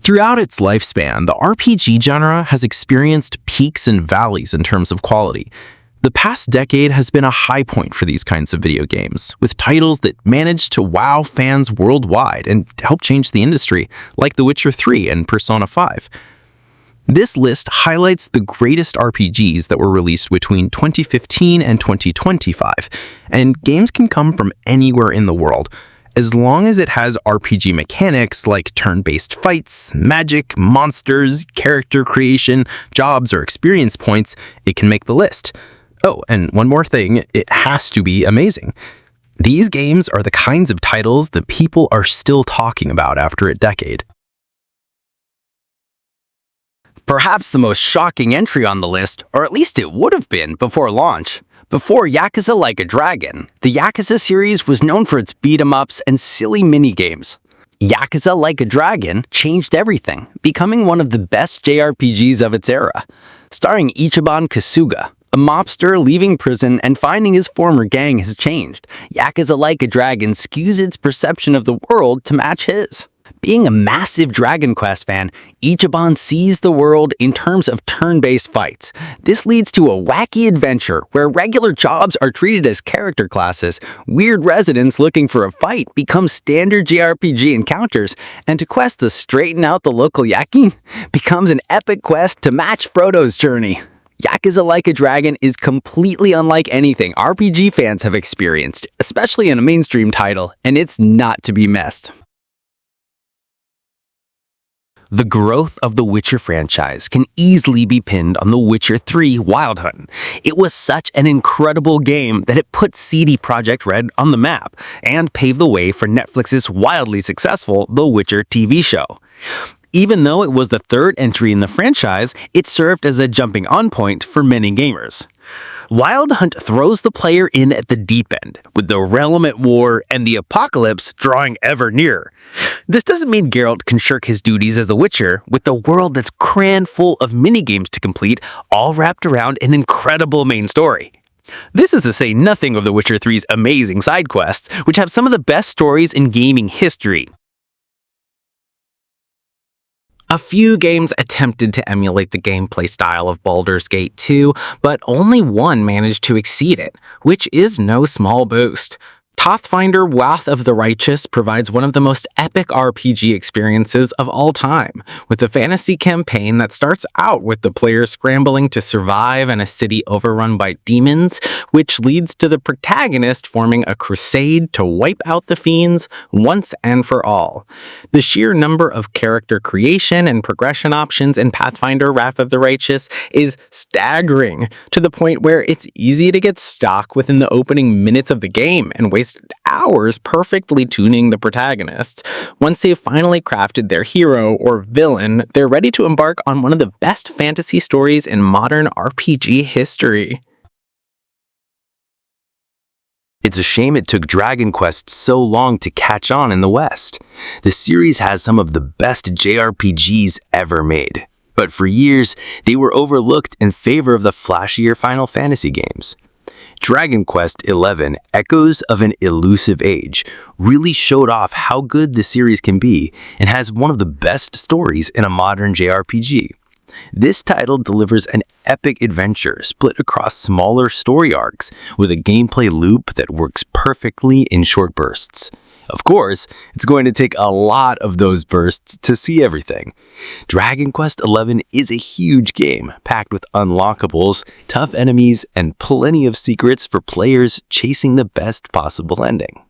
Throughout its lifespan, the RPG genre has experienced peaks and valleys in terms of quality. The past decade has been a high point for these kinds of video games, with titles that managed to wow fans worldwide and help change the industry, like The Witcher 3 and Persona 5. This list highlights the greatest RPGs that were released between 2015 and 2025, and games can come from anywhere in the world. As long as it has RPG mechanics like turn-based fights, magic, monsters, character creation, jobs, or experience points, it can make the list. Oh, and one more thing, it has to be amazing. These games are the kinds of titles that people are still talking about after a decade. Perhaps the most shocking entry on the list, or at least it would have been before launch. Before Yakuza Like a Dragon, the Yakuza series was known for its beat-em-ups and silly mini-games. Yakuza Like a Dragon changed everything, becoming one of the best JRPGs of its era. Starring Ichiban Kasuga, a mobster leaving prison and finding his former gang has changed. Yakuza Like a Dragon skews its perception of the world to match his. Being a massive Dragon Quest fan, Ichiban sees the world in terms of turn-based fights. This leads to a wacky adventure where regular jobs are treated as character classes, weird residents looking for a fight become standard JRPG encounters, and to quest to straighten out the local Yaki becomes an epic quest to match Frodo's journey. Yakuza Like a Dragon is completely unlike anything RPG fans have experienced, especially in a mainstream title, and it's not to be missed. The growth of the Witcher franchise can easily be pinned on The Witcher 3 Wild Hunt. It was such an incredible game that it put CD Projekt Red on the map and paved the way for Netflix's wildly successful The Witcher TV show. Even though it was the third entry in the franchise, it served as a jumping-on point for many gamers. Wild Hunt throws the player in at the deep end, with the realm at war and the apocalypse drawing ever nearer. This doesn't mean Geralt can shirk his duties as a Witcher, with the world that's crammed full of minigames to complete, all wrapped around an incredible main story. This is to say nothing of The Witcher 3's amazing side quests, which have some of the best stories in gaming history. A few games attempted to emulate the gameplay style of Baldur's Gate 2, but only one managed to exceed it, which is no small boost. Pathfinder: Wrath of the Righteous provides one of the most epic RPG experiences of all time, with a fantasy campaign that starts out with the player scrambling to survive in a city overrun by demons, which leads to the protagonist forming a crusade to wipe out the fiends once and for all. The sheer number of character creation and progression options in Pathfinder: Wrath of the Righteous is staggering, to the point where it's easy to get stuck within the opening minutes of the game and waste hours perfectly tuning the protagonists. Once they've finally crafted their hero or villain, they're ready to embark on one of the best fantasy stories in modern RPG history. It's a shame it took Dragon Quest so long to catch on in the West. The series has some of the best JRPGs ever made, but for years, they were overlooked in favor of the flashier Final Fantasy games. Dragon Quest XI, Echoes of an Elusive Age, really showed off how good the series can be and has one of the best stories in a modern JRPG. This title delivers an epic adventure split across smaller story arcs with a gameplay loop that works perfectly in short bursts. Of course, it's going to take a lot of those bursts to see everything. Dragon Quest XI is a huge game, packed with unlockables, tough enemies, and plenty of secrets for players chasing the best possible ending.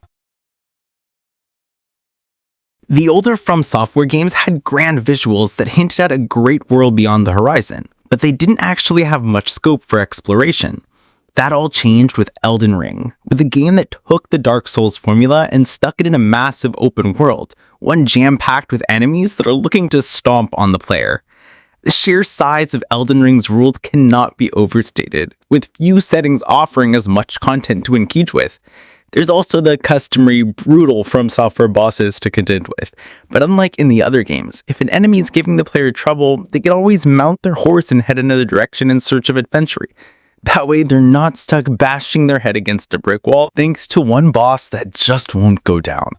The older From Software games had grand visuals that hinted at a great world beyond the horizon, but they didn't actually have much scope for exploration. That all changed with Elden Ring, with a game that took the Dark Souls formula and stuck it in a massive open world, one jam-packed with enemies that are looking to stomp on the player. The sheer size of Elden Ring's world cannot be overstated, with few settings offering as much content to engage with. There's also the customary brutal From Software bosses to contend with, but unlike in the other games, if an enemy is giving the player trouble, they can always mount their horse and head another direction in search of adventure. That way, they're not stuck bashing their head against a brick wall thanks to one boss that just won't go down.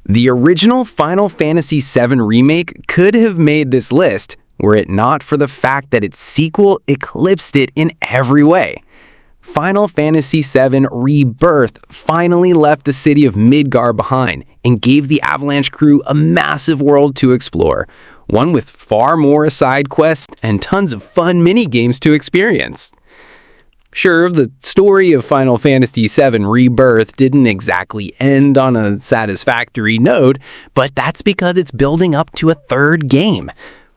The original Final Fantasy VII Remake could have made this list were it not for the fact that its sequel eclipsed it in every way. Final Fantasy VII Rebirth finally left the city of Midgar behind and gave the Avalanche crew a massive world to explore, one with far more side quests and tons of fun mini-games to experience. Sure, the story of Final Fantasy VII Rebirth didn't exactly end on a satisfactory note, but that's because it's building up to a third game.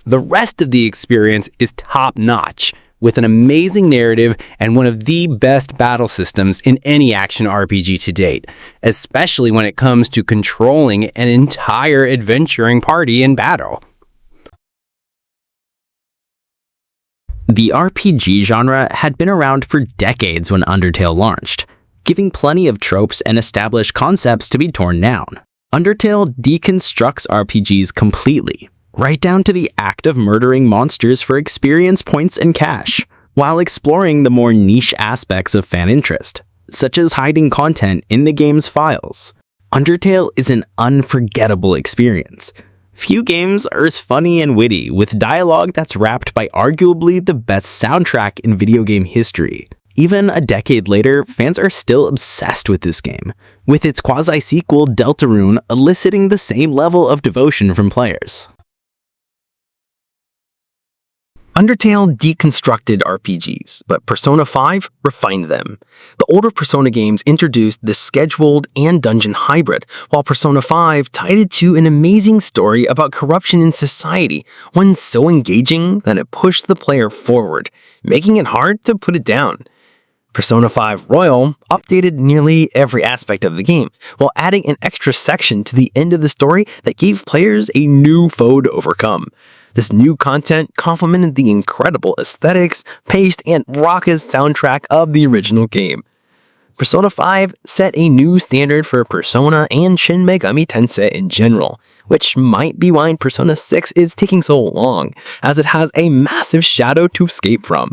The rest of the experience is top-notch, with an amazing narrative and one of the best battle systems in any action RPG to date, especially when it comes to controlling an entire adventuring party in battle. The RPG genre had been around for decades when Undertale launched, giving plenty of tropes and established concepts to be torn down. Undertale deconstructs RPGs completely, right down to the act of murdering monsters for experience points and cash, while exploring the more niche aspects of fan interest, such as hiding content in the game's files. Undertale is an unforgettable experience. Few games are as funny and witty, with dialogue that's wrapped by arguably the best soundtrack in video game history. Even a decade later, fans are still obsessed with this game, with its quasi-sequel Deltarune eliciting the same level of devotion from players. Undertale deconstructed RPGs, but Persona 5 refined them. The older Persona games introduced the scheduled and dungeon hybrid, while Persona 5 tied it to an amazing story about corruption in society, one so engaging that it pushed the player forward, making it hard to put it down. Persona 5 Royal updated nearly every aspect of the game, while adding an extra section to the end of the story that gave players a new foe to overcome. This new content complemented the incredible aesthetics, pace, and raucous soundtrack of the original game. Persona 5 set a new standard for Persona and Shin Megami Tensei in general, which might be why Persona 6 is taking so long, as it has a massive shadow to escape from.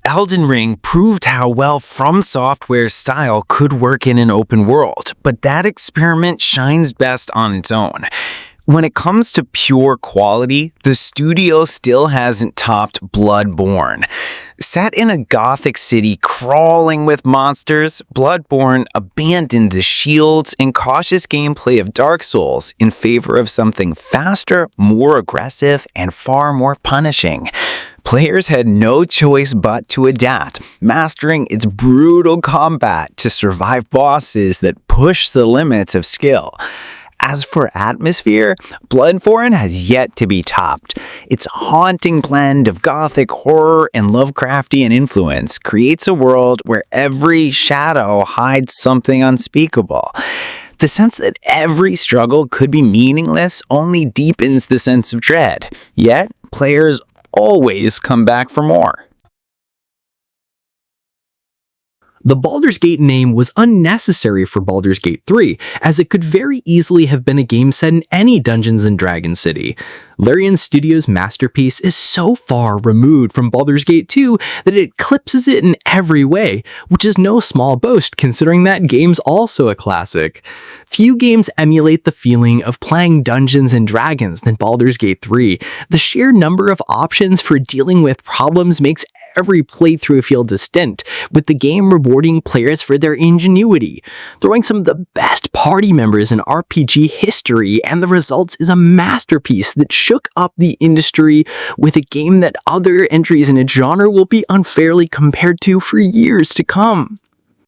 Elden Ring proved how well From Software's style could work in an open world, but that experiment shines best on its own. When it comes to pure quality, the studio still hasn't topped Bloodborne. Set in a gothic city crawling with monsters, Bloodborne abandoned the shields and cautious gameplay of Dark Souls in favor of something faster, more aggressive, and far more punishing. Players had no choice but to adapt, mastering its brutal combat to survive bosses that push the limits of skill. As for atmosphere, Bloodborne has yet to be topped. Its haunting blend of gothic horror and Lovecraftian influence creates a world where every shadow hides something unspeakable. The sense that every struggle could be meaningless only deepens the sense of dread, yet players always come back for more. The Baldur's Gate name was unnecessary for Baldur's Gate 3, as it could very easily have been a game set in any Dungeons & Dragons city. Larian Studios' masterpiece is so far removed from Baldur's Gate 2 that it eclipses it in every way, which is no small boast considering that game's also a classic. Few games emulate the feeling of playing Dungeons & Dragons than Baldur's Gate 3. The sheer number of options for dealing with problems makes every playthrough feel distinct, with the game rewarding players for their ingenuity, throwing some of the best party members in RPG history, and the results is a masterpiece that shook up the industry with a game that other entries in its genre will be unfairly compared to for years to come.